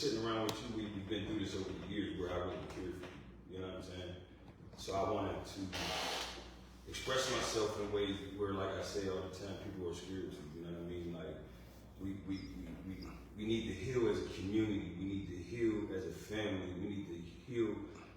sitting around with you, we've been through this over the years where I really care for you. You know what I'm saying? So I wanted to express myself in ways where, like I say all the time, people are scared to. You know what I mean? Like we need to heal as a community. We need to heal as a family. We need to heal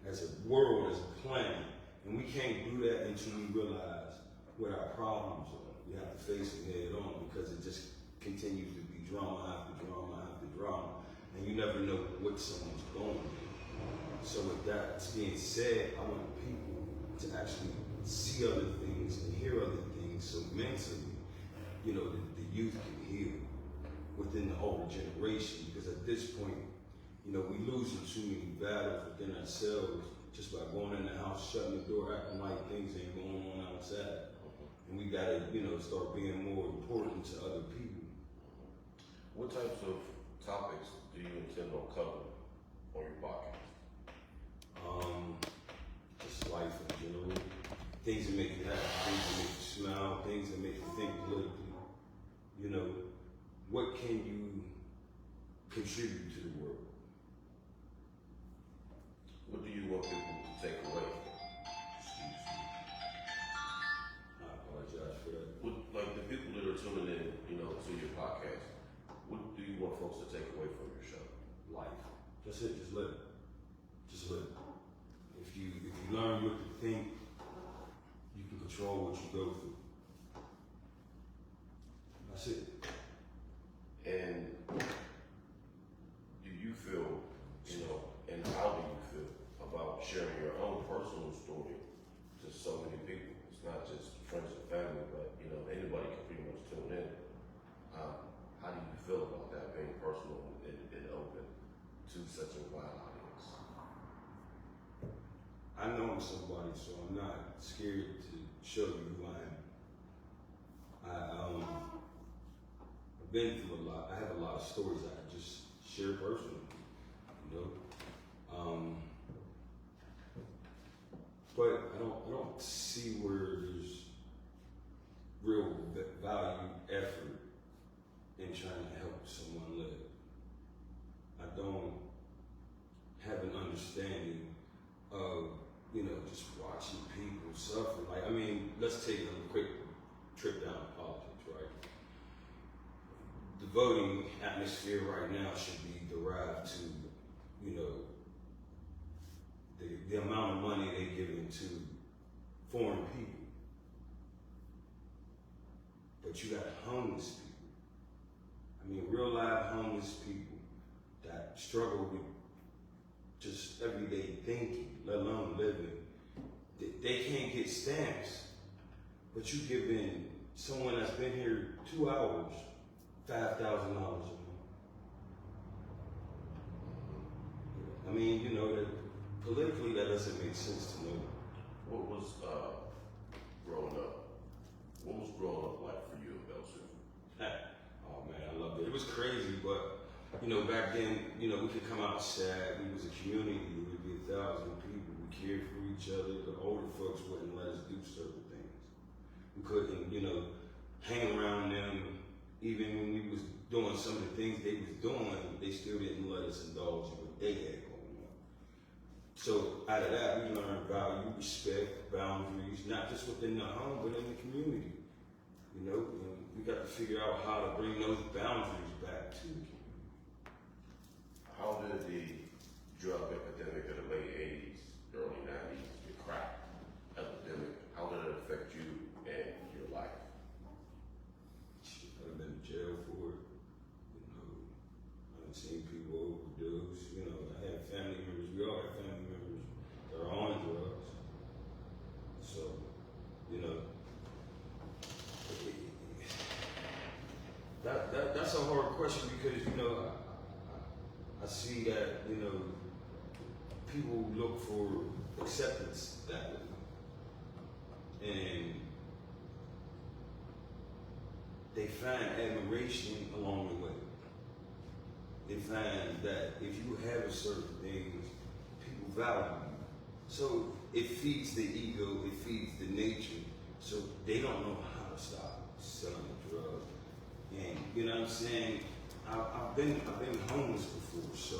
as a world, as a planet. And we can't do that until we realize what our problems are. We have to face it head on because it just continues to be drama after drama after drama. And you never know what someone's going through. So with that being said, I want people to actually see other things and hear other things so mentally, you know, the youth can heal within the older generation. Because at this point, you know, we losing too many battles within ourselves just by going in the house, shutting the door, acting like things ain't going on outside. And we gotta, you know, start being more important to other people. What types of topics do you intend on covering on your podcast? Just life in general. Things that make you happy, things that make you smile, things that make you think politically. You know, what can you contribute to the world? What do you want people to take away? I apologize for that. What, like the people that are tuning in, you know, to your podcast, what do you want folks to take away from your show? Life. That's it, just live it. Just live it. If you learn what to think, you can control what you go through. That's it. And do you feel, you know, and how do you feel about sharing your own personal story to so many people? It's not just friends and family, but, you know, anybody can pretty much tune in. How do you feel about that being personal and open to such a wide audience? I know I'm somebody, so I'm not scared to show you who I am. I've been through a lot. I have a lot of stories I can just share personally, you know. But I don't see where there's real value, effort in trying to help someone live. I don't have an understanding of, you know, just watching people suffer. Like, I mean, let's take a quick trip down to politics, right? The voting atmosphere right now should be derived to, you know, the amount of money they're giving to foreign people. But you got homeless people. I mean, real live homeless people that struggle with just everyday thinking, let alone living. They can't get stamps, but you give in someone that's been here 2 hours, $5,000 a month. I mean, you know, that politically that doesn't make sense to me. What was growing up? What was growing up like for you in Belgium? Oh man, I loved it. It was crazy, but you know, back then, you know, we could come outside. We was a community. It would be 1,000 people. We cared for each other. The older folks wouldn't let us do certain things. We couldn't, you know, hang around them. Even when we was doing some of the things they was doing, they still didn't let us indulge in what they had going on. So out of that, we learned value, respect, boundaries, not just within the home, but in the community. You know, and we got to figure out how to bring those boundaries back to the community. How did the drug epidemic of the late 80s, early 90s, the crack epidemic, how did it affect you and your life? I've been in jail for it. You know, I've seen people overdose. You know, I have family members. We all have family members that are on drugs. So, you know, that's a hard question because, you know, I see that, you know, people look for acceptance that way. And they find admiration along the way. They find that if you have a certain things, people value you. So it feeds the ego, it feeds the nature. So they don't know how to stop selling the drug. And you know what I'm saying? I've been homeless before, so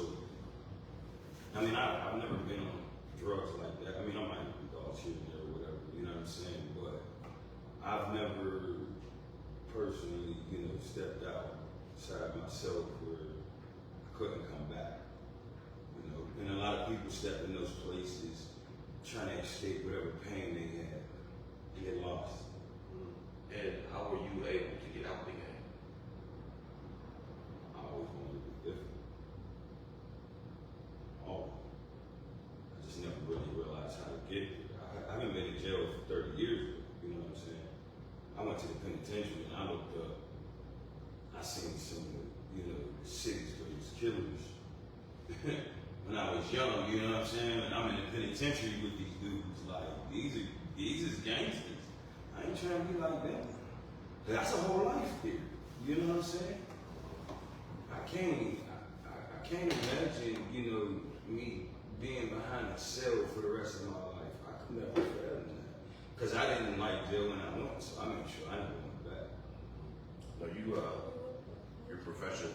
I mean I've never been on drugs like that. I mean I might be dog shit in there or whatever, you know what I'm saying? But I've never personally, stepped outside myself where I couldn't come back. And a lot of people step in those places trying to escape whatever pain they had and get lost. And how were you able to get out the game? I always wanted to be different. Always. I just never really realized how to get there. I haven't been in jail for 30 years, you know what I'm saying? I went to the penitentiary and I looked up. I seen some of the city's greatest killers when I was young, you know what I'm saying? And I'm in the penitentiary with these dudes, like, these is gangsters. I ain't trying to be like them. That's a whole life here. You know what I'm saying? I can't imagine, me being behind a cell for the rest of my life. I could never fathom that. Because I didn't like jail when I went, so I made sure I never went back. Now your profession,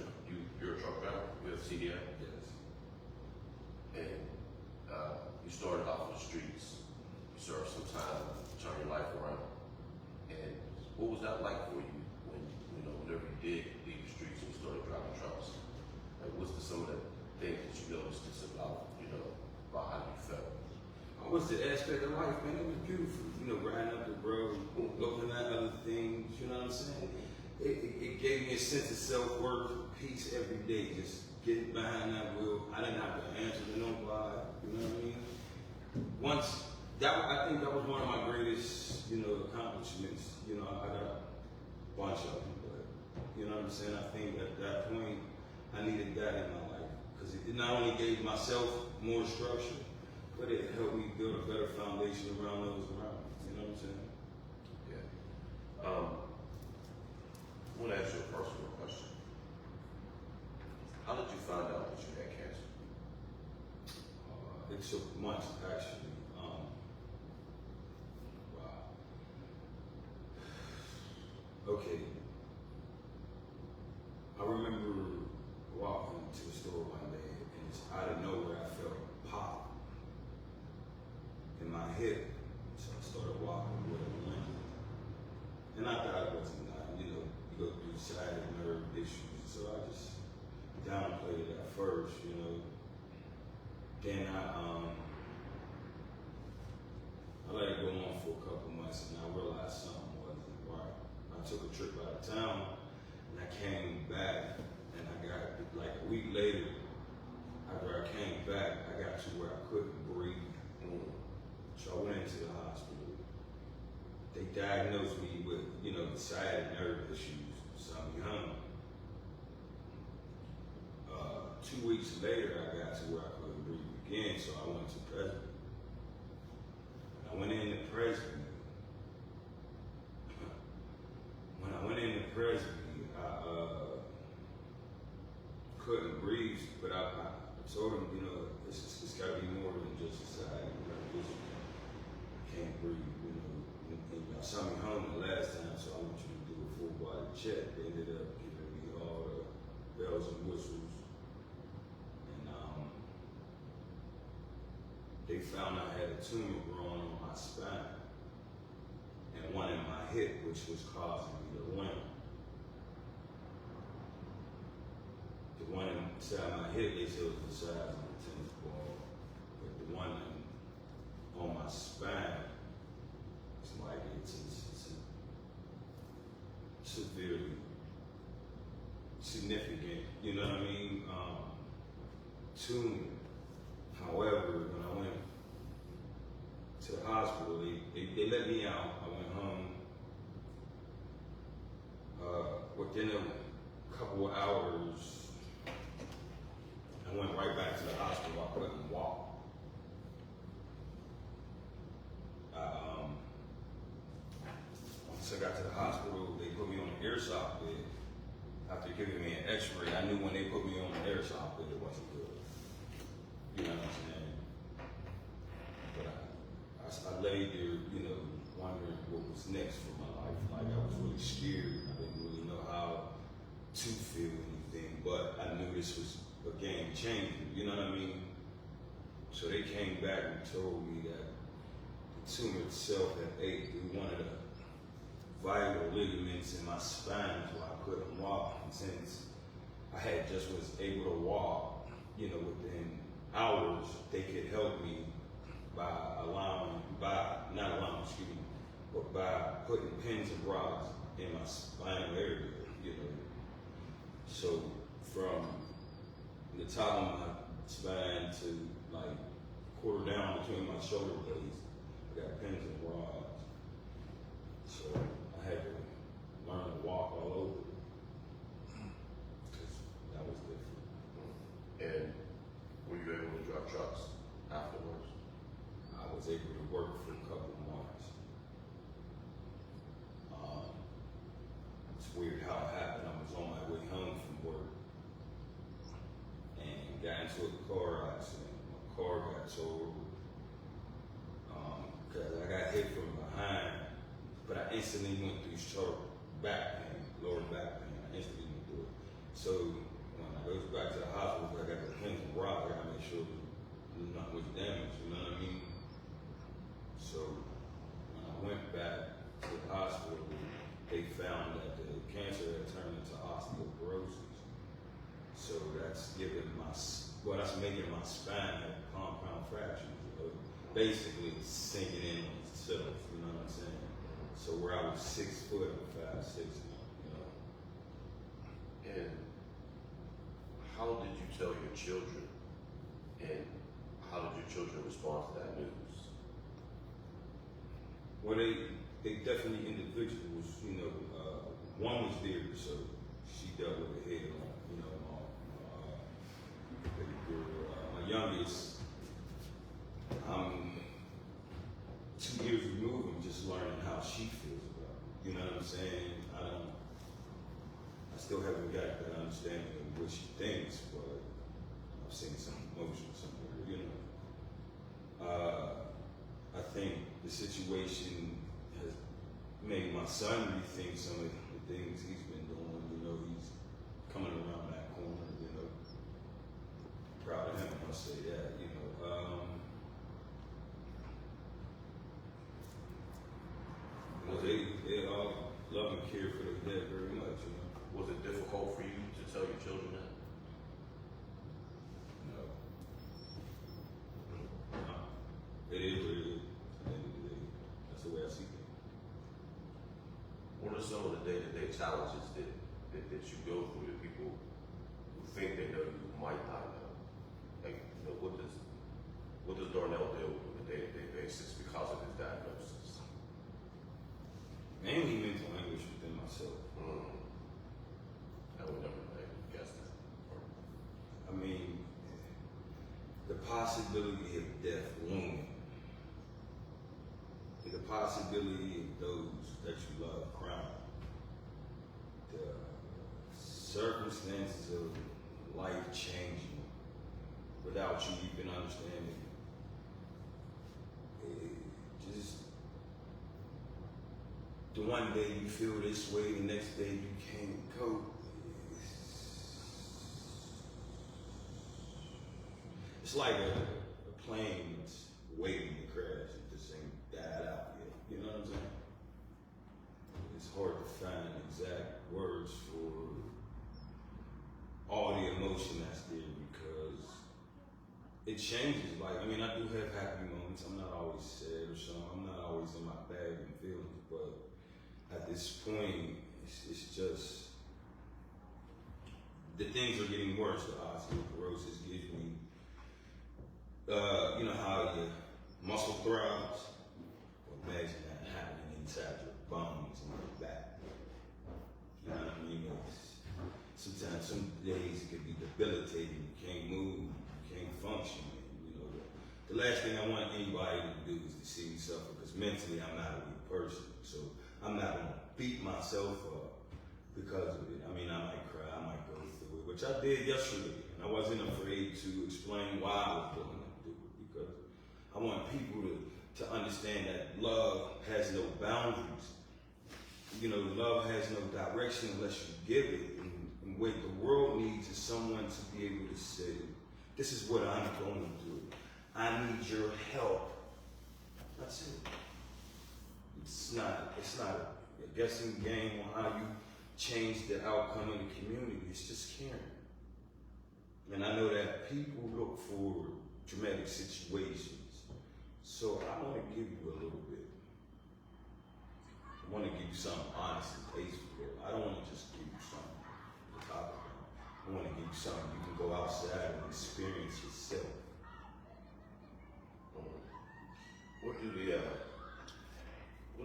you're a truck driver, you're a CDL? Yes. And you started off on the streets, you served some time, turned your life around. And what was that like for you when, whenever you did leave the streets and you started driving trucks? Like, what's some of the things that you noticed just about how you felt? What's the aspect of life, man? It was beautiful. Riding up the road, looking at other things, you know what I'm saying? It gave me a sense of self-worth, peace every day, just getting behind that wheel. I didn't have to answer to nobody, you know what I mean? I think that was one of my greatest, accomplishments. I got a bunch of them, but, you know what I'm saying? I think at that point, I needed that in my life. Because it not only gave myself more structure, but it helped me build a better foundation around those around me. You know what I'm saying? Yeah. I want to ask you a personal question. How did you find out that you had cancer? It took months, actually. Wow. Okay. I remember walking to the store one day, and it's out of nowhere I felt a pop in my hip. So I started walking with a limp. And I thought it wasn't nothing, you go through sciatic nerve issues. So I just downplayed it at first, Then I let it go on for a couple months, and I realized something wasn't right. I took a trip out of town, and I came back, and I got, like a week later, after I came back, I got to where I couldn't breathe. So I went into the hospital. They diagnosed me with, sciatic nerve issues, so I'm young. 2 weeks later, I got to where I couldn't breathe again, so I went to Presby. I went into Presby. When I went into Presby, I couldn't breathe, but I told them, it's got to be more than just a sciatic nerve issue. I can't breathe, And y'all saw me home the last time, so I want you to do a full body check. They ended up giving me all the bells and whistles. They found I had a tumor growing on my spine and one in my hip, which was causing me to limp. The one inside my hip, they said was the size of a tennis ball, but the one on my spine, it's like it's severely significant, you know what I mean? Tumor. However, when I went to the hospital, they let me out. I went home. Within a couple of hours, I went right back to the hospital. I couldn't walk. Once I got to the hospital, they put me on an airsoft bed. After giving me an x-ray, I knew when they put me on an airsoft bed, it wasn't good. You know what I'm saying? But I laid there, wondering what was next for my life. Like I was really scared. I didn't really know how to feel anything. anything, but I knew this was a game changer, you know what I mean? So they came back and told me that the tumor itself had ate through one of the vital ligaments in my spine, so I couldn't walk. And since I had just was able to walk, you know, within hours, they could help me by putting pins and rods in my spinal area, you know. So from the top of my spine to like quarter down between my shoulder blades, I got pins and rods. So I had to learn to walk all over because that was different. And were you able to drive trucks afterwards? I was able to work for a couple of months. It's weird how it happened. I was on my way home from work and got into a car accident. My car got towed because I got hit from behind, but I instantly went through sharp back pain, lower back pain. I instantly went through it. So when I goes back to the hospital, I got the pins and rods. I gotta make sure there's not much damage. You know what I mean? So when I went back to the hospital, they found that the cancer had turned into osteoporosis. So that's that's making my spine have compound fractures. Basically sinking in on itself, you know what I'm saying? So where I was 6 foot, I'm 5'6" now, you know. And how did you tell your children? And how did your children respond to that news? Well, they definitely individuals, you know. One was there, so she dealt with it head on, you know. My youngest, I'm 2 years removed from just learning how she feels about it. You know what I'm saying? I still haven't got that understanding of what she thinks, but I've seen some emotion somewhere, you know. I think the situation has made my son rethink some of the things he's been doing. You know, he's coming around that corner, you know. Proud of him, I must say that, you know. They all love and care for their dad very much, you know. Was it difficult for you to tell your children that? No. It is what it is. At the end of the day, that's the way I see things. What are some of the day-to-day challenges that you go through that people who think they know you might not know? Like, you know, what does Darnell deal with on a day-to-day basis because of his diagnosis? Mainly mental anguish within myself. I would never guess that. I mean, the possibility of death looming. The possibility of those that you love crying. The circumstances of life changing without you even understanding. Just the one day you feel this way, the next day you can't cope. It's like a plane that's waiting to crash. It just ain't died out yet. You know what I'm saying? It's hard to find exact words for all the emotion that's there because it changes. Like, I mean, I do have happy moments. I'm not always sad or something. I'm not always in my bag and feelings, but at this point, it's just the things are getting worse. The osteoporosis gives me, you know how your muscle throbs? Well, imagine that happening inside your bones and your back. You know what I mean? Sometimes, some days it can be debilitating. You can't move, you can't function. You know, the last thing I want anybody to do is to see me suffer because mentally I'm not a weak person. So I'm not gonna beat myself up because of it. I mean, I might cry, I might go through it, which I did yesterday. And I wasn't afraid to explain why I was willing to do it because I want people to understand that love has no boundaries. You know, love has no direction unless you give it. And what the world needs is someone to be able to say, this is what I'm going through. I need your help. That's it. It's not a guessing game on how you change the outcome of the community. It's just caring. And I know that people look for dramatic situations. So I want to give you a little bit. I want to give you something honest and tasteful. I don't want to just give you something to talk about. I want to give you something you can go outside and experience yourself. What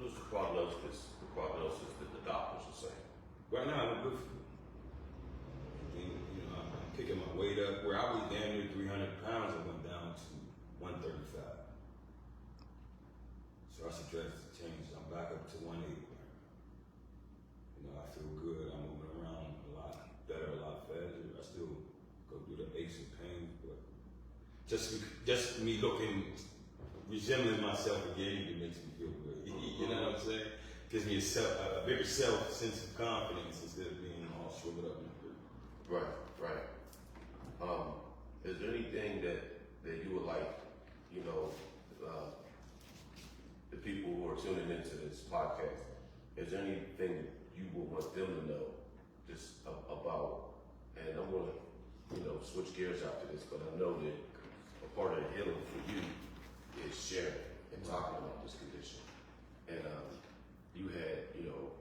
is the prognosis that the doctors are saying? Right now, I'm good for you. And, you know, I'm picking my weight up. Where I was damn near 300 pounds, I went down to 135. So that's a drastic change. I'm back up to 180. You know, I feel good. I'm moving around a lot better, a lot faster. I still go through the aches and pains, but just me looking, resembling myself again, it makes me feel good. You know what I'm saying? Gives me a bigger sense of confidence instead of being all shriveled up and hurt. Right. Is there anything that you would like, you know, the people who are tuning into this podcast, is there anything that you would want them to know just about, and I'm gonna, you know, switch gears after this, but I know that a part of the healing for you is sharing and talking about this condition. And you had, you know,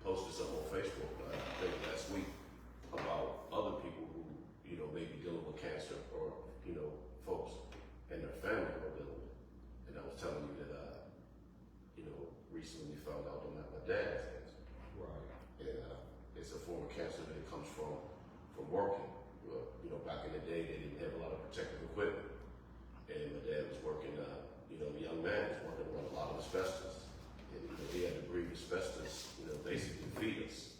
posted something on Facebook, I think last week, about other people who, you know, may be dealing with cancer, or, you know, folks and their family who are dealing with it. And I was telling you that, you know, recently found out that my dad has cancer. Right. And it's a form of cancer that comes from working. Well, you know, back in the day, they didn't have a lot of protective equipment. And my dad was working, you know, a young man was working on a lot of asbestos. And, you know, he had to breathe asbestos, you know, basically feed us.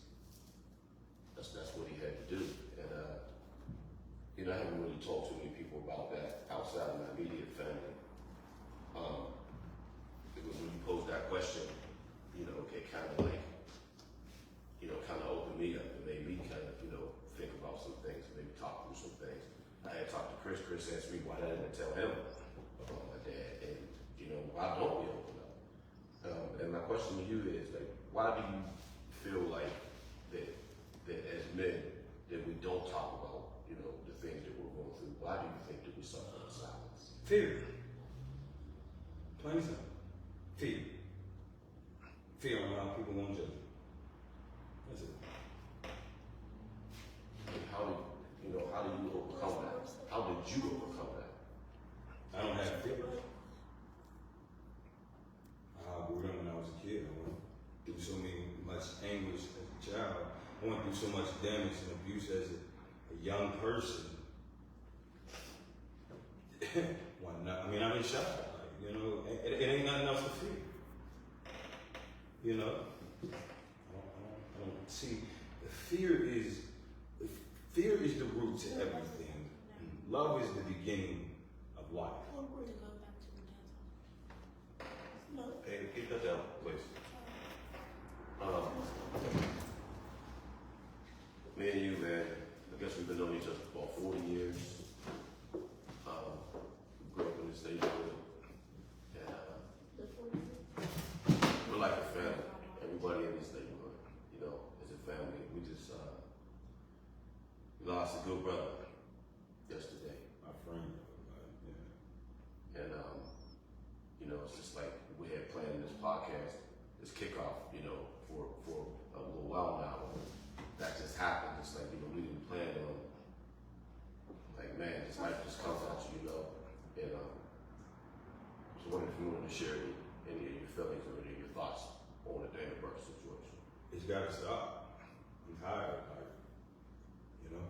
That's what he had to do. And, you know, I haven't really talked to many people about that outside of my immediate family. It was when you posed that question, you know, it kind of like, you know, kind of opened me up and made me kind of, you know, think about some things, maybe talk through some things. I had talked to Chris. Chris asked me why I didn't tell him about my dad, and, you know, why don't we open up? And my question to you is, like, why do you feel like that as men, that we don't talk about, you know, the things that we're going through? Why do you think that we suffer in silence? Fear. Plain and simple. Fear. Fear on how people won't judge you. That's it. And how do you overcome that? How did you overcome that? I don't have fear. I grew up when I was a kid. I went through so much anguish as a child. I went through so much damage and abuse as a young person. Why not? I mean, I'm in shock. Like, you know, it ain't nothing else to fear. You know, I don't see. Fear is the root to everything. Love is the beginning of life. Hey, keep that down, please. Me and you, man, I guess we've been knowing each other for about 40 years. Grew up in this neighborhood. And we're like a family. Everybody in this neighborhood, you know, is a family. We just lost a good brother yesterday. My friend, yeah. And, you know, it's just like we had planned this podcast, this kickoff, you know, for a little while now. That just happened. It's like, you know, we didn't plan on, like, man, this life just comes at you, you know. And just wondering if you wanted to share any of your feelings or any of your thoughts on the Dana Burke situation. It's got to stop. I'm tired, like, you know.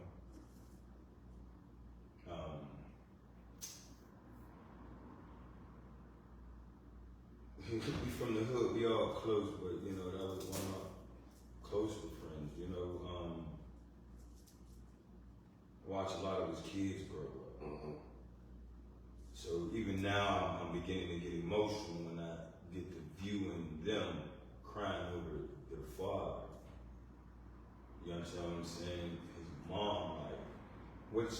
We from the hood, we all close, but you know, that was one of my closer friends, you know. Watch a lot of his kids grow up. Mm-hmm. So even now, I'm beginning to get emotional when I get to viewing them crying over their father. You understand what I'm saying? mom, like,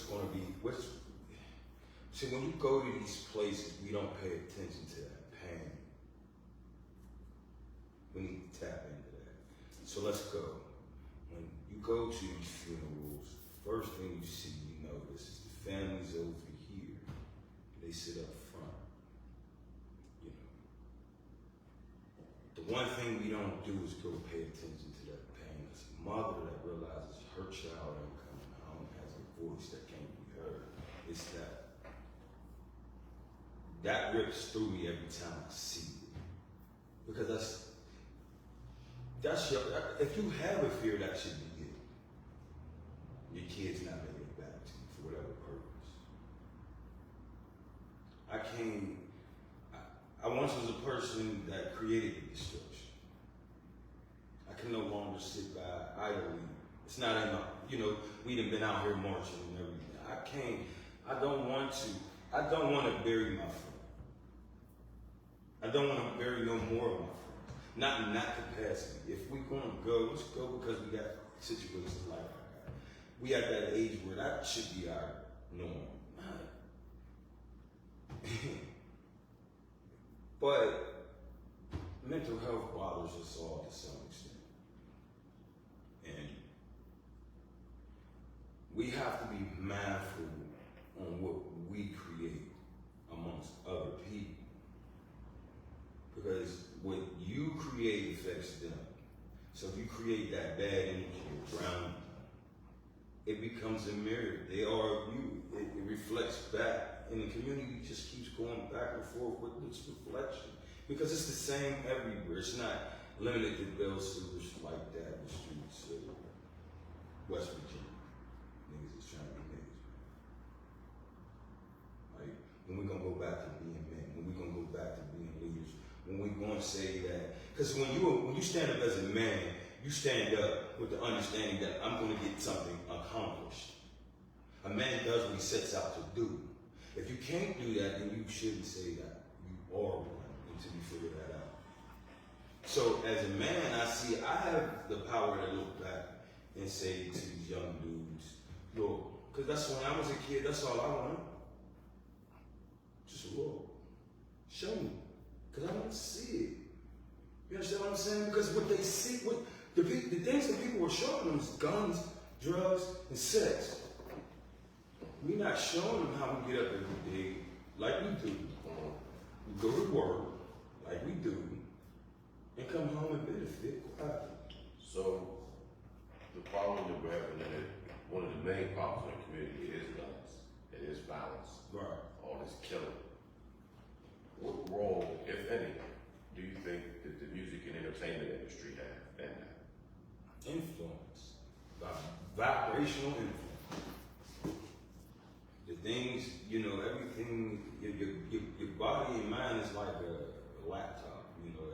see, when you go to these places, we don't pay attention to that pain. We need to tap into that. So let's go. When you go to these funerals, first thing you see, you notice, is the families over here. They sit up front. You know. The one thing we don't do is go pay attention to that pain. It's a mother that realizes her child ain't coming home, has a voice that can't be heard. It's that rips through me every time I see it. Because if you have a fear, that should be it. Your kid's not making it back to you for whatever purpose. I once was a person that created the destruction. I can no longer sit by idly. It's not in my, we done been out here marching and everything. I don't want to bury my friend. I don't want to bury no more of my friends. Not in that capacity. If we're going to go, let's go because we got situations like I got. We at that age where that should be our norm. But mental health bothers us all to some extent. And we have to be mindful on what we create amongst other people. Because what you create affects them. So if you create that bad energy around them, it becomes a mirror. They are you. It reflects back. And the community just keeps going back and forth with its reflection. Because it's the same everywhere. It's not limited to Bell Sewers like that in the streets of West Virginia. Niggas is trying to be niggas. Like, when we gonna go back to being men? When we gonna go back to being leaders? When we gonna say that? Because when you stand up as a man, you stand up with the understanding that I'm gonna get something accomplished. A man does what he sets out to do. If you can't do that, then you shouldn't say that you are one until you figure that out. So as a man, I have the power to look back and say to these young dudes, yo, because that's when I was a kid, that's all I wanted. Just look. Show me. Because I want to see it. You understand what I'm saying? Because what they see, the things that people were showing them is guns, drugs, and sex. We're not showing them how we get up every day like we do. We go to work like we do and come home and benefit. So the problem that we're having in it, one of the main problems in the community is guns. It is violence. Right. All this killing. What role, if any, do you think that the music and entertainment industry have in that? Influence. Vibrational influence. The things, everything, your body and mind is like a laptop.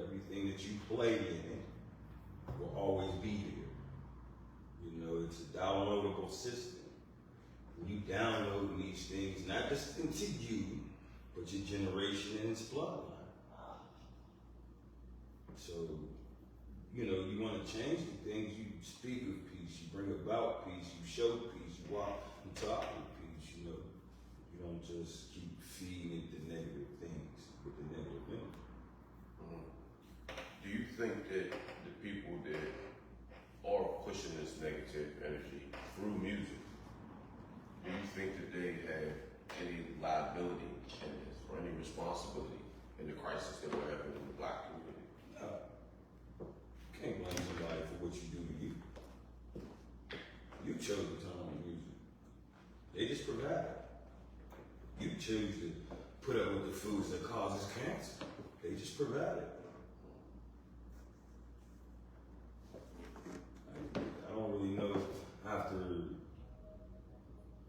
Everything that you play in it will always be there. It's a downloadable system. When you download these things, not just into you, but your generation and its bloodline. So, you want to change the things, you speak of peace, you bring about peace, you show peace, you walk and talk with peace, You don't just keep feeding it the negative things with the negative energy. Do you think that the people that are pushing this negative energy through music, do you think that they have any liability in this or any responsibility in the crisis that we're having in the Black community? No. Can't blame somebody for what you do to you. You chose to turn on music. They just provide it. You choose to put up with the foods that causes cancer. They just provide it. I don't really know after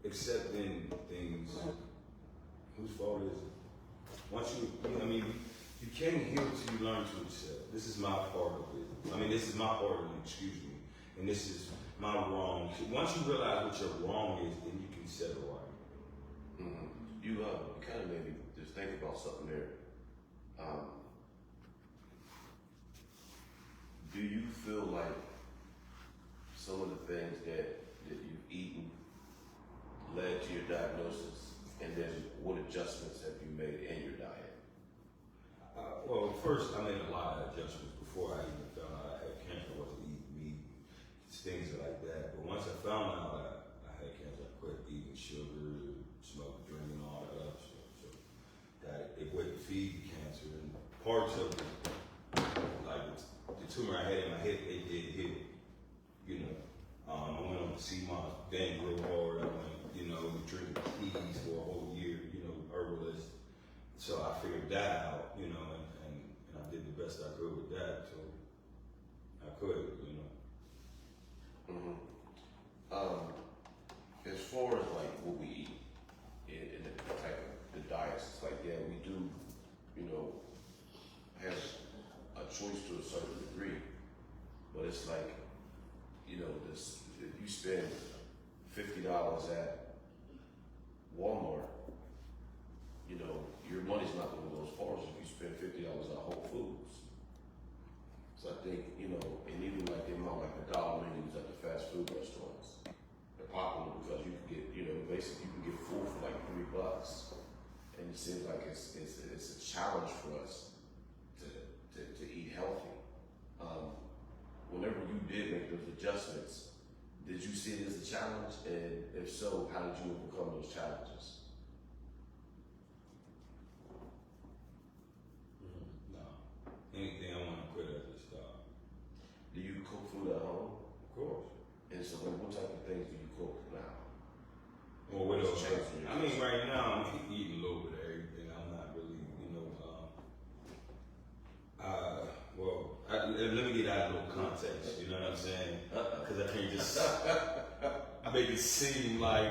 accepting things, whose fault is it? Once you can't heal till you learn to accept. This is my part of it. This is my part of it, excuse me. And this is my wrong. Once you realize what your wrong is, then you can settle right. Mm-hmm. You kind of made me just think about something there. Do you feel like some of the things that that you've eaten led to your diagnosis, and then what adjustments have you made in your diet? Well, first I made a lot of adjustments before I even found out I had cancer. I wasn't eating meat, things like that. But once I found out I had cancer, I quit eating sugar, smoking, drinking, all that other stuff. So that it wouldn't feed the cancer, and parts of it, like the tumor I had in my hip, it did heal. You know, I went on to see my vein grow hard. I went, drinking teas for a whole year. Herbalist. So I figured that out. And I did the best I could with that. So I could. Mm-hmm. As far as like what we eat in the type of the diets, it's like we do, have a choice to a certain degree, but it's like, this if you spend $50 at Walmart, your money's not going to go as far as if you spend $50 at Whole Foods. So I think, and even like the amount like the dollar menus at the fast food restaurants, they're popular because you can get, basically you can get food for like $3. And it seems like it's a challenge for us to eat healthy. Whenever you did make those adjustments, did you see it as a challenge? And if so, how did you overcome those challenges? No. Anything I want to quit, I just stop. Do you cook food at home? Of course. And so then what type of things do you cook now? Well, what else? What's changing? I mean, right now I'm eating a little bit of everything. I'm not really, let me get out of a little context. You know what I'm saying? Because I can't just make it seem like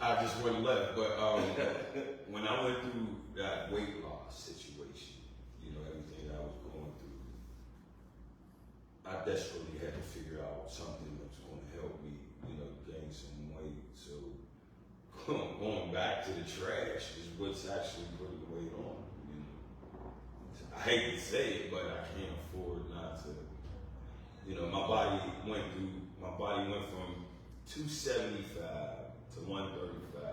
I just went left. But when I went through that weight loss situation, everything that I was going through, I desperately had to figure out something that was going to help me, gain some weight. So going back to the trash is what's actually putting the weight on. I hate to say it, but I can't afford not to. My body went from 275 to 135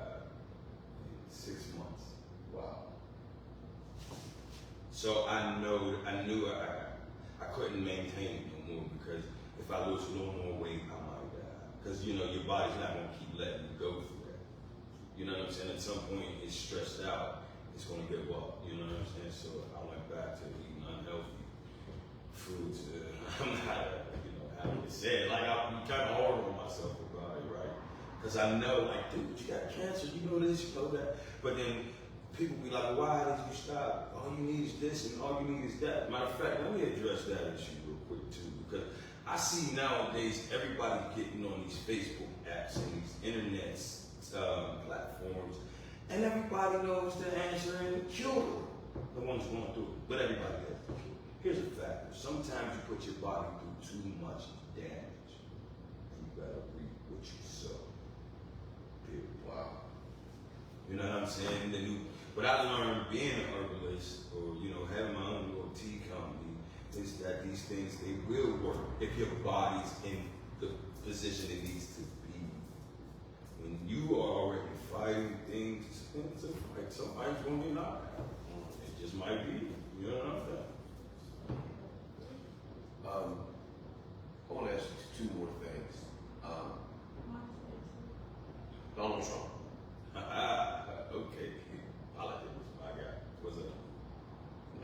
in 6 months. Wow. So I knew I couldn't maintain it no more, because if I lose a little more weight, I might die. Because your body's not gonna keep letting you go through that. You know what I'm saying? At some point, it's stressed out. It's gonna give up. You know what I'm saying? So I went back to eating unhealthy foods. I'm not, having to say it. Like I'm kind of hard on myself about it, right? Because I know, like, dude, you got cancer. You know this, you know that. But then people be like, why did you stop? All you need is this and all you need is that. Matter of fact, let me address that issue real quick too, because I see nowadays everybody getting on these Facebook apps and these internet platforms, and everybody knows the answer and the cure. The ones going through it, but everybody has the cure. Here's a factor: sometimes you put your body through too much damage, and you gotta reap what you sow. Period. Wow. You know what I'm saying? What I learned being an herbalist, or having my own little tea company, is that these things, they will work if your body's in the position it needs to be. When you are already fighting things, it's a fight. Somebody's gonna get knocked out. It just might be. You know what I'm saying? I want to ask you 2 more things. Donald Trump. Okay. Politics, my guy. What's up?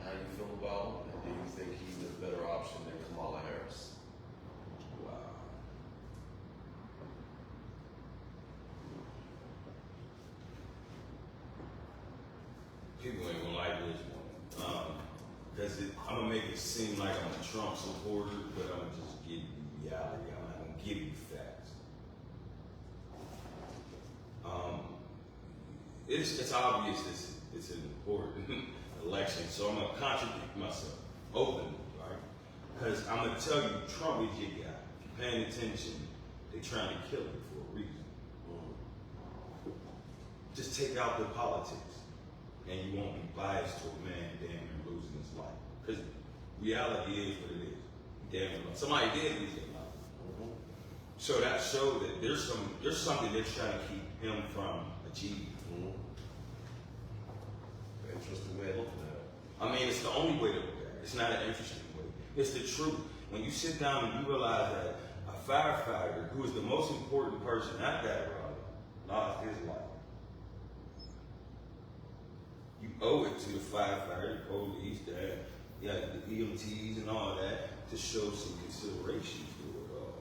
How do you feel about him? And do you think he's a better option than Kamala Harris? Wow. People ain't gonna like this one. Because I'm gonna make it seem like I'm a Trump supporter, but I'm gonna just give you reality. I'm not gonna give you facts. It's obvious it's an important election, so I'm gonna contradict myself openly, right? Because I'm gonna tell you, Trump is your guy. If you're paying attention, they're trying to kill him for a reason. Just take out the politics, and you won't be biased to a man damn near losing his life. Because reality is what it is. Damn near, somebody did lose their life. So that showed that there's something they're trying to keep him from achieving. Mm-hmm. Interesting way of looking at it. I mean, it's the only way to look at it. It's not an interesting way. It's the truth. When you sit down and you realize that a firefighter, who is the most important person at that rally, lost his life. You owe it to the firefighter, the police, the EMTs and all that to show some consideration to it all.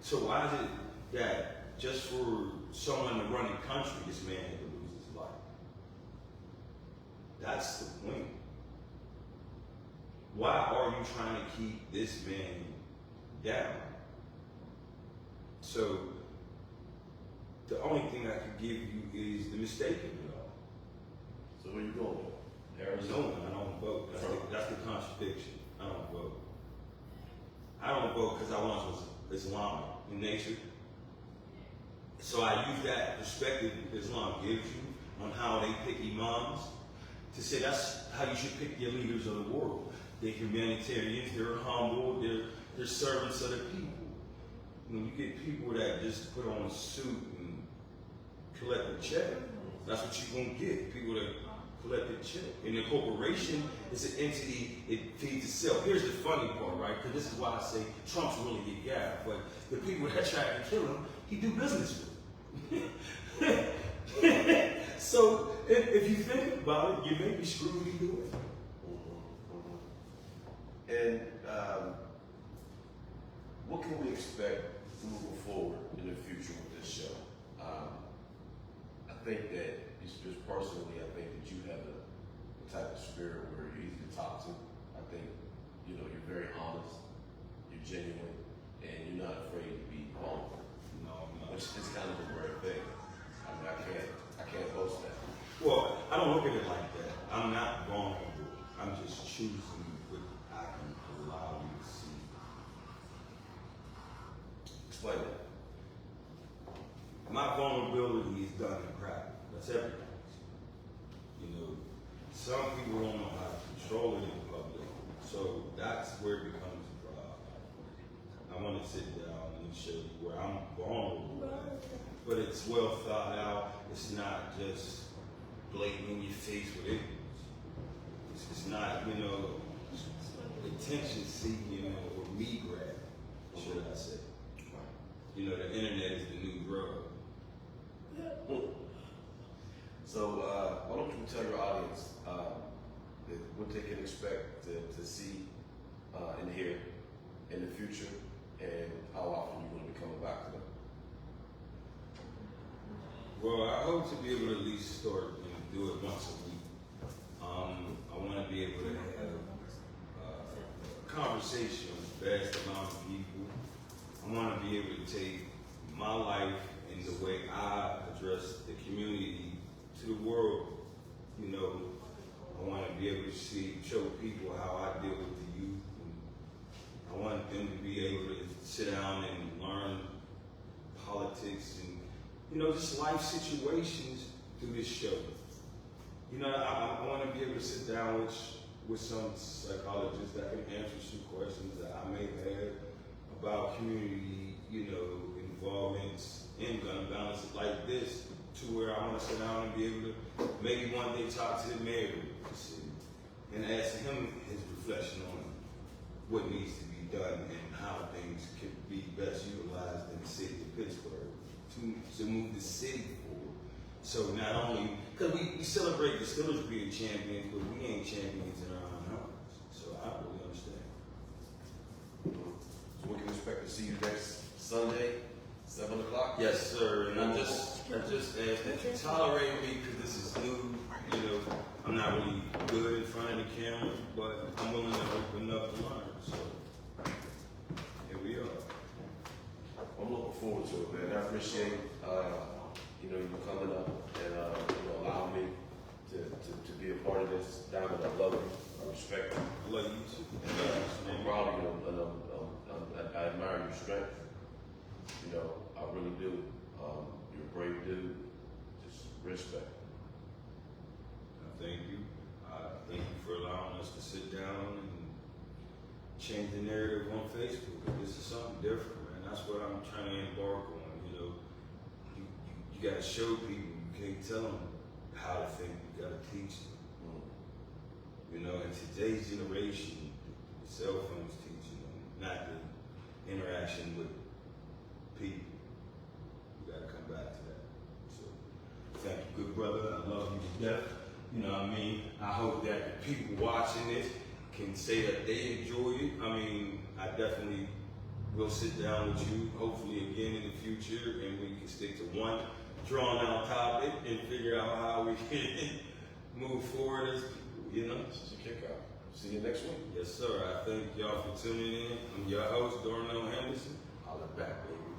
So why is it that just for someone to run the country, this man had to lose his life? That's the point. Why are you trying to keep this man down? So the only thing I could give you is the mistake of it all. So where you going? Arizona, I don't vote. That's the contradiction. I don't vote. I don't vote because I once was Islamic in nature. So I use that perspective Islam gives you on how they pick imams to say that's how you should pick your leaders of the world. They're humanitarians, they're humble, they're servants of the people. When you get people that just put on a suit and collect a check, that's what you're gonna get. People that collect a check. And the corporation is an entity, it feeds itself. Here's the funny part, right? Because this is why I say Trump's really get gaffed. But the people that tried to kill him, he do business with. So if you think about it, you may be screwed either way. And what can we expect moving forward in the future with this show? I think that, just personally, I think that you have the type of spirit where you're easy to talk to. I think, you're very honest, you're genuine, and you're not afraid to be vulnerable. No, I'm not. Which is kind of a rare thing. I mean, I can't boast that. Well, I don't look at it like that. I'm not vulnerable. I'm just choosing what I can allow you to see. Explain that. My vulnerability is done in private. That's everything. Some people don't know how to control it in public. So that's where it becomes a problem. I want to sit down and show you where I'm vulnerable. But it's well thought out. It's not just blatant in your face with ignorance. It's not, attention seeking or me grabbing, should I say. The internet is the new drug. So, why don't you tell your audience what they can expect to see and hear in the future, and how often you're going to be coming back to them? Well, I hope to be able to at least start and do it once a week. I want to be able to have a conversation with the vast amount of people. I want to be able to take my life and the way I address the community to the world. I want to be able to show people how I deal with the youth. And I want them to be able to sit down and learn politics and just life situations through this show. I want to be able to sit down with some psychologists that can answer some questions that I may have about community, involvements in gun violence like this, to where I want to sit down and be able to maybe one day talk to the mayor of the city and ask him his reflection on what needs to be done and how things can be best utilized in the city of Pittsburgh to move the city forward. So not only, because we celebrate the Steelers being champions, but we ain't champions in our own homes. So I don't really understand. So we can expect to see you next Sunday, 7 o'clock? Yes, sir. And I just ask that you tolerate me because this is new. I'm not really good in front of the camera, but I'm willing to open up and learn. So here we are. I'm looking forward to it, man. I appreciate you coming up and allowing me to be a part of this. Diamond, I love you. I respect you. I love you too. I'm proud of you, and I admire your strength. I really do. You're a brave dude. Just respect. Thank you. Thank you for allowing us to sit down and change the narrative on Facebook. This is something different, man. that's what I'm trying to embark on. You know, you got to show people. You can't tell them how to think. You got to teach them. You know, in today's generation, the cell phones teaching them, not the interaction with people. You got to come back to that. So, thank you, good brother. I love you to death. You know what I mean? I hope that the people watching this can say that they enjoy it. I mean, I definitely will sit down with you, hopefully again in the future, and we can stick to one drawn out topic and figure out how we can move forward as people, you know? This is a kickoff. See you next week. Yes, sir. I thank y'all for tuning in. I'm your host, Darnell Henderson. Holla back, baby.